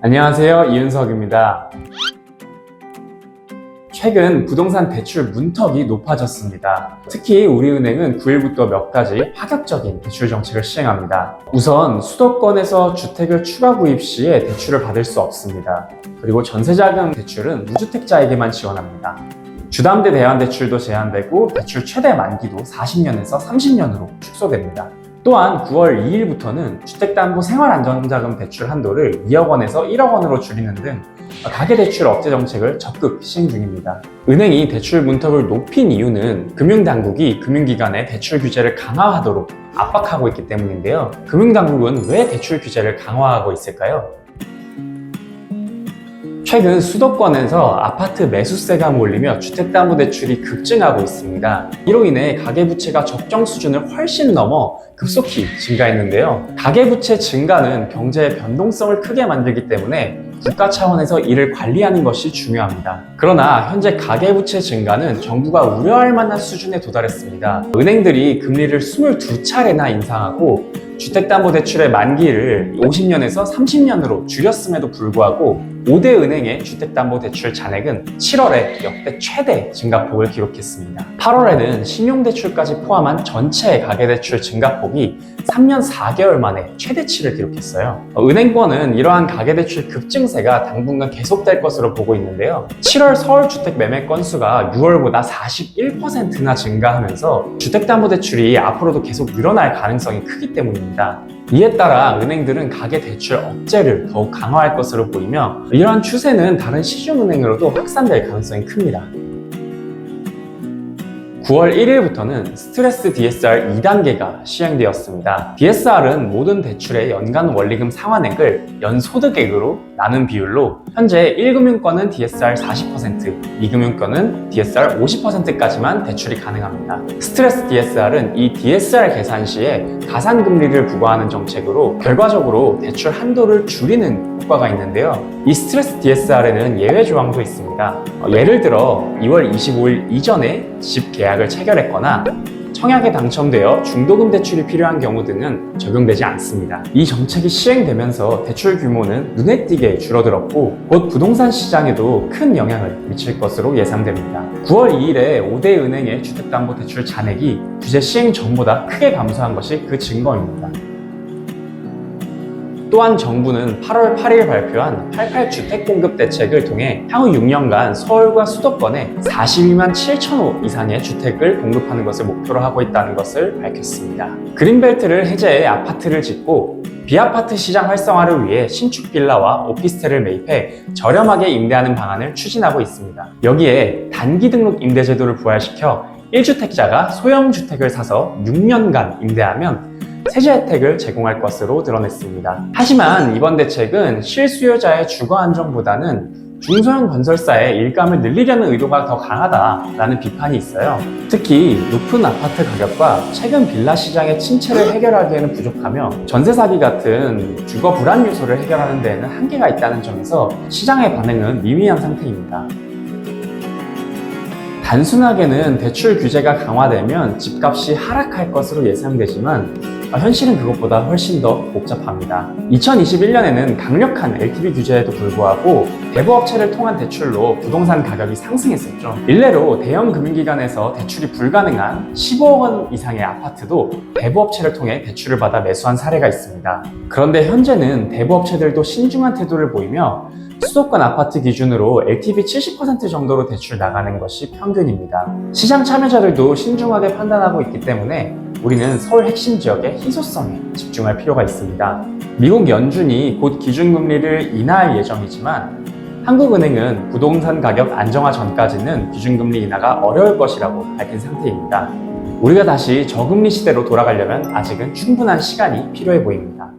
안녕하세요, 이윤석입니다. 최근 부동산 대출 문턱이 높아졌습니다. 특히 우리은행은 9일부터 몇 가지 파격적인 대출 정책을 시행합니다. 우선 수도권에서 주택을 추가 구입 시에 대출을 받을 수 없습니다. 그리고 전세자금 대출은 무주택자에게만 지원합니다. 주담대 대환대출도 제한되고 대출 최대 만기도 40년에서 30년으로 축소됩니다. 또한 9월 2일부터는 주택담보 생활안정자금 대출 한도를 2억 원에서 1억 원으로 줄이는 등 가계대출 억제 정책을 적극 시행 중입니다. 은행이 대출 문턱을 높인 이유는 금융당국이 금융기관의 대출 규제를 강화하도록 압박하고 있기 때문인데요. 금융당국은 왜 대출 규제를 강화하고 있을까요? 최근 수도권에서 아파트 매수세가 몰리며 주택담보대출이 급증하고 있습니다. 이로 인해 가계부채가 적정 수준을 훨씬 넘어 급속히 증가했는데요. 가계부채 증가는 경제의 변동성을 크게 만들기 때문에 국가 차원에서 이를 관리하는 것이 중요합니다. 그러나 현재 가계부채 증가는 정부가 우려할 만한 수준에 도달했습니다. 은행들이 금리를 22차례나 인상하고 주택담보대출의 만기를 50년에서 30년으로 줄였음에도 불구하고 5대 은행의 주택담보대출 잔액은 7월에 역대 최대 증가폭을 기록했습니다. 8월에는 신용대출까지 포함한 전체 가계대출 증가폭이 3년 4개월 만에 최대치를 기록했어요. 은행권은 이러한 가계대출 급증세가 당분간 계속될 것으로 보고 있는데요. 7월 서울 주택 매매 건수가 6월보다 41%나 증가하면서 주택담보대출이 앞으로도 계속 늘어날 가능성이 크기 때문입니다. 이에 따라 은행들은 가계대출 억제를 더욱 강화할 것으로 보이며 이러한 추세는 다른 시중은행으로도 확산될 가능성이 큽니다. 9월 1일부터는 스트레스 DSR 2단계가 시행되었습니다. DSR은 모든 대출의 연간 원리금 상환액을 연소득액으로 나눈 비율로 현재 1금융권은 DSR 40%, 2금융권은 DSR 50%까지만 대출이 가능합니다. 스트레스 DSR은 이 DSR 계산 시에 가산금리를 부과하는 정책으로 결과적으로 대출 한도를 줄이는 효과가 있는데요. 이 스트레스 DSR에는 예외 조항도 있습니다. 예를 들어 2월 25일 이전에 집 계약을 체결했거나 청약에 당첨되어 중도금 대출이 필요한 경우 등은 적용되지 않습니다. 이 정책이 시행되면서 대출 규모는 눈에 띄게 줄어들었고 곧 부동산 시장에도 큰 영향을 미칠 것으로 예상됩니다. 9월 2일에 5대 은행의 주택담보대출 잔액이 규제 시행 전보다 크게 감소한 것이 그 증거입니다. 또한 정부는 8월 8일 발표한 88 주택공급 대책을 통해 향후 6년간 서울과 수도권에 42만 7천 호 이상의 주택을 공급하는 것을 목표로 하고 있다는 것을 밝혔습니다. 그린벨트를 해제해 아파트를 짓고 비아파트 시장 활성화를 위해 신축 빌라와 오피스텔을 매입해 저렴하게 임대하는 방안을 추진하고 있습니다. 여기에 단기 등록 임대 제도를 부활시켜 1주택자가 소형 주택을 사서 6년간 임대하면 세제 혜택을 제공할 것으로 드러냈습니다. 하지만 이번 대책은 실수요자의 주거 안정보다는 중소형 건설사의 일감을 늘리려는 의도가 더 강하다라는 비판이 있어요. 특히 높은 아파트 가격과 최근 빌라 시장의 침체를 해결하기에는 부족하며 전세 사기 같은 주거 불안 요소를 해결하는 데에는 한계가 있다는 점에서 시장의 반응은 미미한 상태입니다. 단순하게는 대출 규제가 강화되면 집값이 하락할 것으로 예상되지만 현실은 그것보다 훨씬 더 복잡합니다. 2021년에는 강력한 LTV 규제에도 불구하고 대부업체를 통한 대출로 부동산 가격이 상승했었죠. 일례로 대형 금융기관에서 대출이 불가능한 15억 원 이상의 아파트도 대부업체를 통해 대출을 받아 매수한 사례가 있습니다. 그런데 현재는 대부업체들도 신중한 태도를 보이며 수도권 아파트 기준으로 LTV 70% 정도로 대출 나가는 것이 평균입니다. 시장 참여자들도 신중하게 판단하고 있기 때문에 우리는 서울 핵심 지역의 희소성에 집중할 필요가 있습니다. 미국 연준이 곧 기준금리를 인하할 예정이지만 한국은행은 부동산 가격 안정화 전까지는 기준금리 인하가 어려울 것이라고 밝힌 상태입니다. 우리가 다시 저금리 시대로 돌아가려면 아직은 충분한 시간이 필요해 보입니다.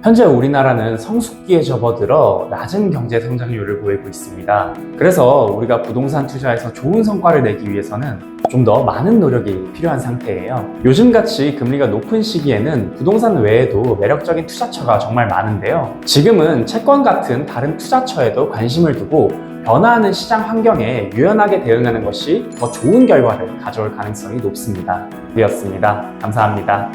현재 우리나라는 성숙기에 접어들어 낮은 경제 성장률을 보이고 있습니다. 그래서 우리가 부동산 투자에서 좋은 성과를 내기 위해서는 좀 더 많은 노력이 필요한 상태예요. 요즘같이 금리가 높은 시기에는 부동산 외에도 매력적인 투자처가 정말 많은데요. 지금은 채권 같은 다른 투자처에도 관심을 두고 변화하는 시장 환경에 유연하게 대응하는 것이 더 좋은 결과를 가져올 가능성이 높습니다. 이었습니다. 감사합니다.